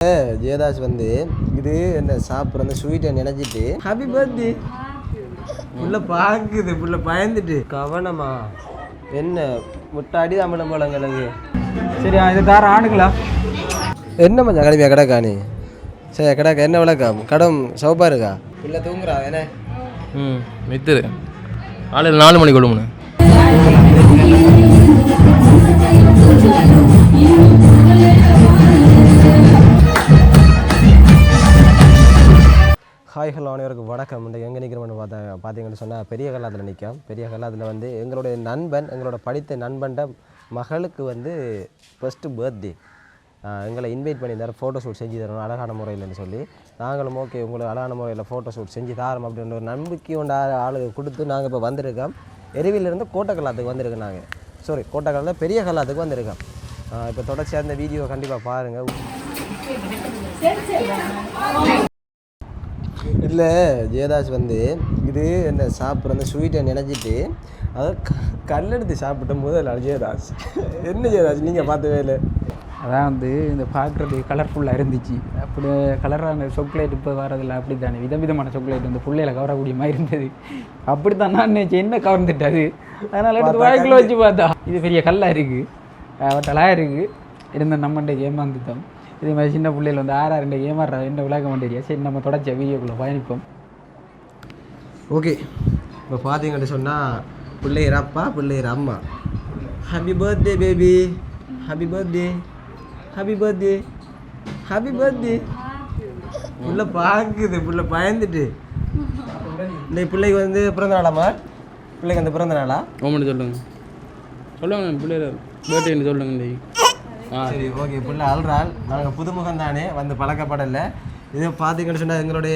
ஜெயதாஸ் வந்து இது என்ன சாப்பிட்ற அந்த ஸ்வீட்டை நினைச்சிட்டு ஹாப்பி பர்த்டே புள்ள பார்க்குது புள்ள பயந்துட்டு கவனமா என்ன முட்டாடி தமிழ் போலங்களுக்கு சரி இது தார ஆணுங்களா என்ன மச்சான் கடுமையா கிடக்கா நீ சரி கிடக்கா என்ன விளக்கம் கடம் சவுப்பா இருக்கா இல்லை தூங்குறா என்ன மித்துரு காலையில் 4 மணிக்கு கொடுமுண்ணே ஹாய் ஹலோ அனைவருக்கும் வணக்கம். இன்றைக்கு எங்கே நிற்கிறோம்னு பார்த்தீங்கன்னு சொன்னால் பெரிய கல்லாத்தில் நிற்கும். பெரிய கல்லாத்தில் வந்து எங்களுடைய நண்பன் எங்களோட படித்த நண்பன்ட மகளுக்கு வந்து ஃபஸ்ட்டு பர்த்டே எங்களை இன்வைட் பண்ணியிருந்தார். ஃபோட்டோ ஷூட் செஞ்சு தரணும் அழகான முறையில்னு சொல்லி நாங்களும் ஓகே உங்களுக்கு அழகான முறையில் ஃபோட்டோ ஷூட் செஞ்சு தாரோம் அப்படின்ற ஒரு நம்பிக்கை கொண்ட ஆளுக்கு கொடுத்து நாங்கள் இப்போ வந்திருக்கோம். எருவிலேருந்து கோட்டக்கல்லாத்துக்கு வந்திருக்கோம். நாங்கள் கோட்டக்கல்லாத்தில் பெரிய கல்லாத்துக்கு வந்திருக்கோம். இப்போ தொடர்ச்சியாக இந்த வீடியோ கண்டிப்பாக பாருங்கள். இல்லை ஜெயதாஸ் வந்து இது என்ன சாப்பிட்ற அந்த ஸ்வீட்டை நினைச்சிட்டு அதை கல்லெடுத்து சாப்பிட்ட முதல்ல ஜெயதாஸ் என்ன ஜெயதாஸ் நீங்கள் பார்த்தவே இல்லை. அதான் வந்து இந்த பார்க்குறது கலர்ஃபுல்லாக இருந்துச்சு. அப்படி கலரான சாக்லேட் இப்போ வரதில்லை அப்படி தானே விதவிதமான சாக்லேட் இந்த பிள்ளையில கவரக்கூடிய மாதிரி இருந்தது. அப்படி தான் நான் நினச்சேன் என்ன கவர்ந்துட்டாது. அதனால் எடுத்து வாய்க்குள்ள வச்சு பார்த்தா இது பெரிய கல்லாக இருக்குது வட்டலாக இருக்குது இருந்த நம்மகிட்ட ஏமாந்துட்டோம். இதே மாதிரி சின்ன பிள்ளைகள் வந்து ஆறாறு ஏமாறுறா என்ன விளக்க மாட்டேரியா. சரி நம்ம தொடர்ச்சி வீடியோக்குள்ளே பயணிப்போம். ஓகே இப்போ பார்த்தீங்கன்னு சொன்னால் பிள்ளையர் அப்பா பிள்ளையர் அம்மா happy birthday baby happy birthday happy birthday happy birthday புள்ள பார்க்குது புள்ள பயந்துட்டு. இந்த பிள்ளைக்கு வந்து பிறந்த நாளாம்மா பிள்ளைக்கு வந்து பிறந்த நாளா ஓமன்னு சொல்லுங்க பிள்ளைய பர்த்டேன்னு சொல்லுங்க. சரி ஓகே பிள்ளை அல்றால் நாங்கள் புதுமுகம் தானே வந்து பழக்கப்படலை. இதை பார்த்தீங்கன்னு சொன்னால் எங்களுடைய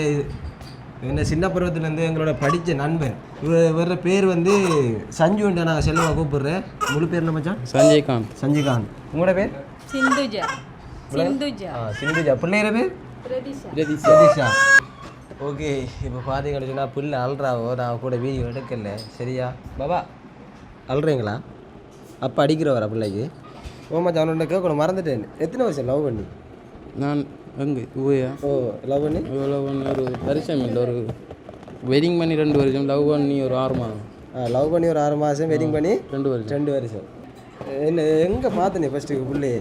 என்ன சின்ன பருவத்துலேருந்து எங்களோட படித்த நண்பன் இவர பேர் வந்து சஞ்சுன்ட்டு நாங்கள் செல்வா கூப்பிடுறேன். முழு பேர் என்ன மச்சான்? சஞ்சிகாந்த். உங்களோட பேர்? சிந்துஜா. பிள்ளையோட பேர் பிரதீஷா. ஓகே இப்போ பார்த்தீங்கன்னு சொன்னால் பிள்ளை அல்றாவோ நான் கூட வீடியோ எடுக்கல. சரியா பாபா அல்றீங்களா? அப்போ அடிக்கிறவரா பிள்ளைக்கு? ஓமாச்சா அவனோட கேட்கணும் மறந்துட்டேன். எத்தனை வருஷம் லவ் பண்ணி? நான் எங்கே லவ் பண்ணி ஒரு வருஷம் இல்லை ஒரு வெட்டிங் பண்ணி 2 வருஷம் லவ் பண்ணி ஒரு 6 மாதம் லவ் பண்ணி ஒரு 6 மாதம் வெட்டிங் பண்ணி 2 வருஷம். என்ன எங்கே பார்த்த நீ ஃபஸ்ட்டு பிள்ளையே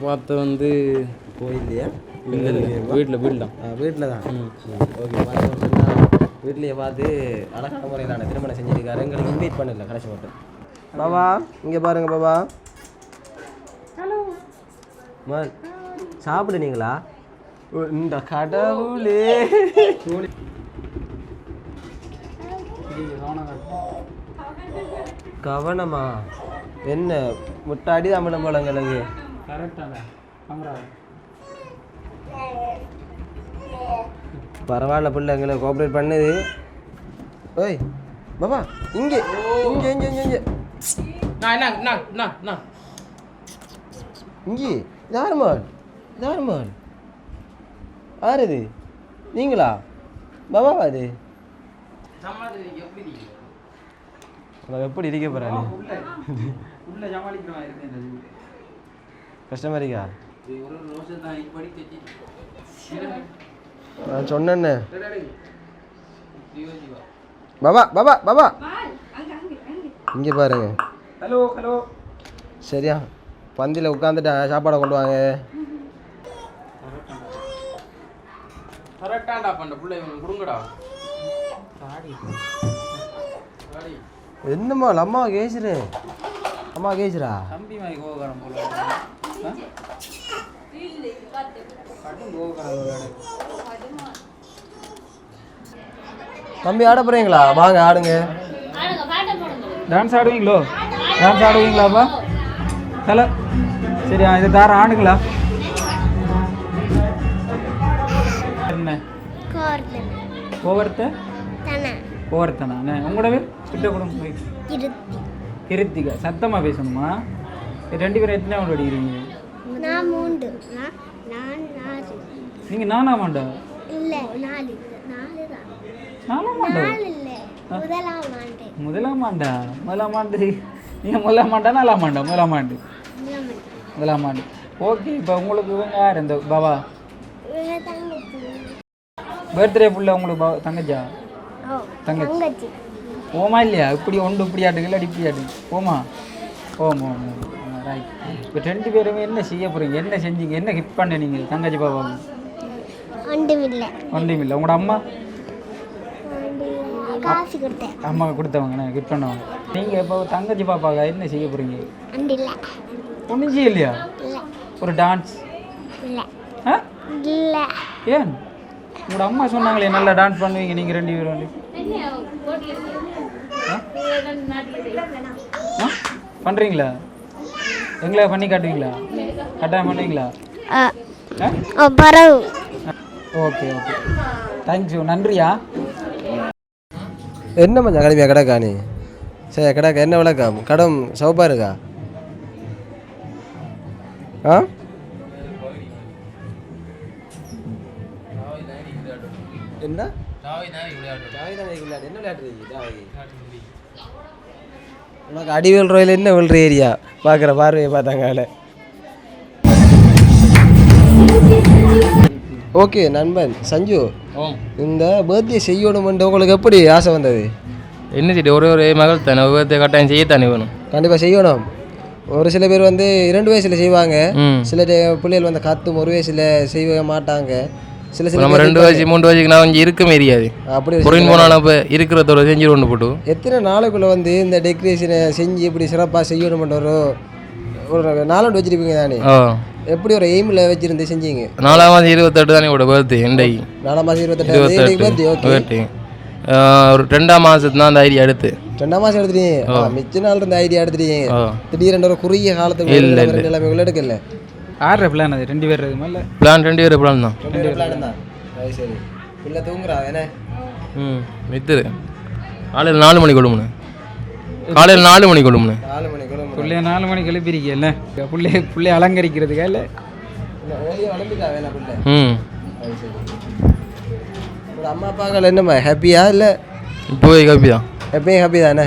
பார்த்த வந்து கோயில்லையா? வீட்டில் தான். வீட்டில் தான். ஓகே பார்த்தீங்கன்னா வீட்லேயே பார்த்து அழகான முறையில் நான் திருமணம் செஞ்சுருக்காரு. எங்களுக்கு இன்வைட் பண்ணல கடைசி மட்டும். பாபா இங்கே பாருங்க பாபா. சாப்பிடுனீங்களா? இந்த கடவுளே கவனமா என்ன முட்டாடி தமிழ் போலங்களுக்கு பரவாயில்ல பிள்ளை எங்களை கோஆப்ரேட் பண்ணுது. ஓய் பாபா இங்கே இங்கே இங்கே இங்கே இங்கே இங்கே தாருமான் யார் இது? நீங்களா பாபா? அது எப்படி இருக்க போறா? கஷ்டமா இருக்கா? நான் சொன்னேன்னு பாபா பாபா பாபா இங்கே பாருங்க. ஹலோ ஹலோ சரியா பந்தியில் உட்காந்துட்டேன். சாப்பாடை கொண்டு வாங்க. என்னம்மா அம்மா கேசுரு அம்மா கேசுரா தம்பி மாதிரி கோகரம் போல தம்பி ஆட போறீங்களா? வாங்க ஆடுங்க. டான்ஸ் ஆடுவீங்களோ? டான்ஸ் ஆடுவீங்களாப்பா? ஹலோ சரி இது தார ஆணுங்களா? என்ன ஒவ்வொருத்தனா உங்களோட பேர்? கிட்ட கொடுங்க. கிருத்திகா. சத்தமாக பேசணுமா? 2 பேரும் எத்தனை அவன் அடிக்கிறீங்க? நீங்கள் 4ஆம் ஆண்டா? முதலாம் ஆண்டு நீங்கள் முதலாம் ஆண்டா 4ஆம் ஆண்டா? முதலாம் ஆண்டு. ஓகே இப்போ உங்களுக்கு இவங்க யார் இந்த பாபா பர்த்டே ஃபுல்லாக உங்களுக்கு தங்கச்சா தங்கச்சி ஓமா இல்லையா இப்படி ஒன்று இப்படி ஆட்டுக்கு இல்லாட்டி இப்படி ஆட்டு ஓமா ஓம் ஓம் ஓம் ரைட் இப்போ 2 பேருமே என்ன செய்ய போகிறீங்க என்ன செஞ்சீங்க என்ன கிஃப்ட் பண்ண நீங்கள் தங்கச்சி பாபாவுக்கு ஒன்றும் இல்லை உங்களோட அம்மா காசு கொடுத்தேன் அம்மாவுக்கு கொடுத்தவங்க கிஃப்ட் பண்ணுவாங்க நீங்கள் இப்போ தங்கச்சி பாப்பாக்கா என்ன செய்ய போகிறீங்க ஒன்றும் செய்யலையா ஒரு டான்ஸ் ஆ ஏன் உங்களோட அம்மா சொன்னாங்களே நல்லா டான்ஸ் பண்ணுவீங்க நீங்கள் 2 பேரும் வந்து பண்ணுறீங்களா எங்களை பண்ணி காட்டுவீங்களா கட்டாயம் பண்ணுவீங்களா ஓகே ஓகே தேங்க்யூ நன்றியா என்ன மச்சான் கிளம்பியா கிடக்கா நீ சரி கிடக்க என்ன விளக்கம் கடம் சவுப்பா இருக்கா ஆ என்ன என்ன உனக்கு அடிவேல் ரோயில் என்ன விழுற ஏரியா பார்க்குற பார்வையை பார்த்தாங்க. ஓகே நண்பன் சஞ்சு, இந்த பர்த்டே செய்யணுமென்று உங்களுக்கு எப்படி ஆசை வந்தது? என்ன செய்ய ஒரு மகள் தானே பர்த்டே கட்டாயம் செய்யத்தானே வேணும். கண்டிப்பாக செய்யணும். ஒரு சில பேர் வந்து 2 வயசில் செய்வாங்க, சில பிள்ளைகள் வந்து 1 வயசில் செய்ய மாட்டாங்க. சில நம்ம 2 வயசு 3 வயசுக்கு நான் கொஞ்சம் இருக்க மாரியாது அப்படி பொருள் போனாலும் இப்போ இருக்கிறதோட செஞ்சு கொண்டு போட்டு எத்தனை நாளுக்குள்ளே வந்து இந்த டெக்கரேஷனை செஞ்சு இப்படி சிறப்பாக செய்யணுமென்ற ஒரு நாளாண்டு வச்சுருப்பீங்க தானே? எப்படி ஒரு எய்மில் வச்சுருந்து செஞ்சீங்க? 4ஆம் மாதம் 28 தானே கூட பர்த்டே இன்றைக்கு 4ஆம் மாதம் 28 பர்த்டே. ஒரு 2ஆம் மாதத்து தான் அந்த ஐடியா எடுத்து 2ஆம் மாதம் எடுத்துட்டீங்க. மிச்ச நாள் இருந்த ஐடியா எடுத்துட்டீங்க. திடீரென்று ஒரு குறுகிய காலத்துக்கு நிலைமைகள் எடுக்கல. ஆறு பிளான் அது 2 பேர் இருக்குமா? இல்லை பிளான் 2 பேர் பிளான் தான். 2 பேர் பிளான் தான். சரி பிள்ளை தூங்குறா என்ன? மித்துரு காலையில் 4 மணிக்கு கொடுமுன்னு. காலையில் 4 மணிக்கு கொடுமுன்னு. 4 மணிக்கு பிள்ளைய 4 மணிக்கு எழுப்பிருக்கல பிள்ளை அலங்கரிக்கிறதுக்கா? இல்லை வளர்ந்துட்டா வேணா பிள்ளை. ஒரு அம்மா அப்பாக்கள் என்னம்மா ஹாப்பியா? இல்லை இப்போவே ஹாப்பி தான். எப்பயும் ஹாப்பி தானே?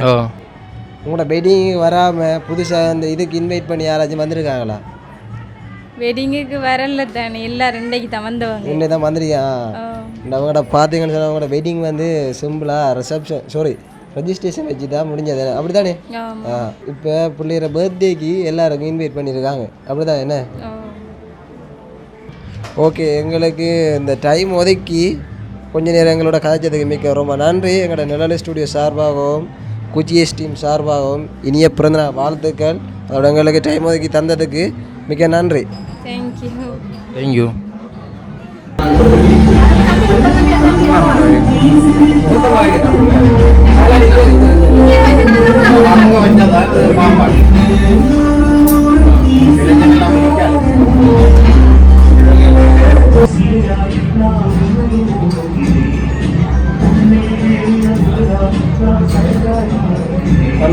உங்களோட வெட்டிங் வராமல் புதுசாக அந்த இதுக்கு இன்வைட் பண்ணி யாராச்சும் வந்திருக்காங்களா? வெட்டிங்குக்கு வரல தானே, எல்லாரும் இன்றைக்கு தான் வந்தவங்க. இன்னைக்கு தான் வந்துருக்கா? அவங்கள்ட்ட பார்த்தீங்கன்னு சொன்னால் அவங்களோட வெட்டிங் வந்து சிம்பிளாக ரெஜிஸ்ட்ரேஷன் வச்சு தான் முடிஞ்சது, அப்படி தானே? இப்போ பிள்ளைகிற பர்த்டேக்கு எல்லாருக்கும் இன்வைட் பண்ணியிருக்காங்க, அப்படி தான் என்ன? ஓகே, எங்களுக்கு இந்த டைம் ஒதுக்கி கொஞ்ச நேரம் எங்களோட கதைச்சதுக்கு மிக்க ரொம்ப நன்றி. எங்களோட நிழல் ஸ்டுடியோ சார்பாகவும் குச்சிஎஸ் டீம் சார்பாகவும் இனிய பிறந்தநாள் வாழ்த்துக்கள். அதோட எங்களுக்கு டைம் ஒதுக்கி தந்ததுக்கு மிக்க நன்றி. தேங்க்யூ.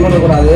பண்ணக்கூடாது.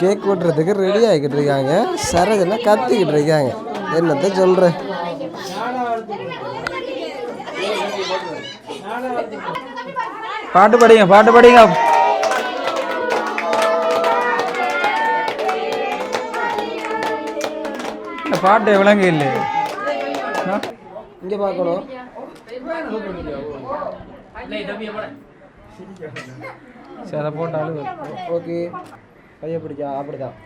கேக் வெட்டுறதுக்கு ரெடி ஆகிக்கிட்டு இருக்காங்க. சரஜெல்லாம் கத்திக்கிட்டு இருக்காங்க. என்னத்த சொல்கிறேன்? பாட்டு படிங்க. பாட்டு விளங்க இல்லை, இங்கே பார்க்கணும். சரி அதை போட்டாலும் ஓகே, கையை பிடிச்சா அப்படிதான்.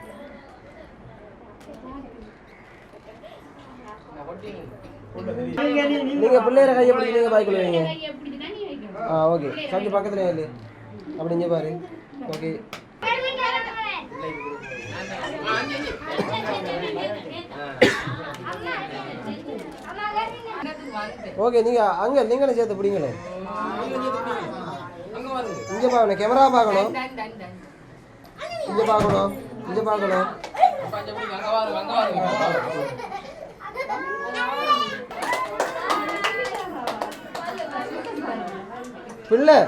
நீங்கள் பிள்ளைகிற கையை பிடிச்சி நீங்கள் பாய்க்குள்ளுவீங்க. ஓகே, சஞ்சு பக்கத்தில் இல்லை. அப்படி இங்கே பாரு. ஓகே ஓகே நீங்கள் அங்கே நீங்களும் சேர்த்து பிடிங்களே. இங்கே பார்க்கணும், கேமரா பார்க்கணும், இங்கே பார்க்கணும், இங்கே பார்க்கணும். பிள்ளை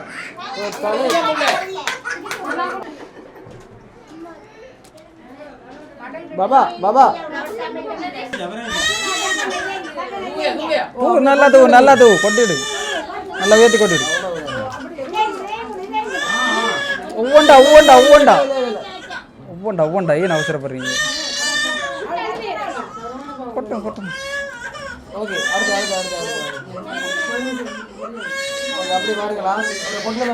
பாபா பாபா நல்லா தூ கொட்டிடு, நல்லா ஏற்றி கொட்டிடு. ஒவ்வொண்டா ஏன் அவசரப்படுறீங்க? கொட்டும் ஓகே அடுத்து அப்படி பாருங்களா, கொண்டு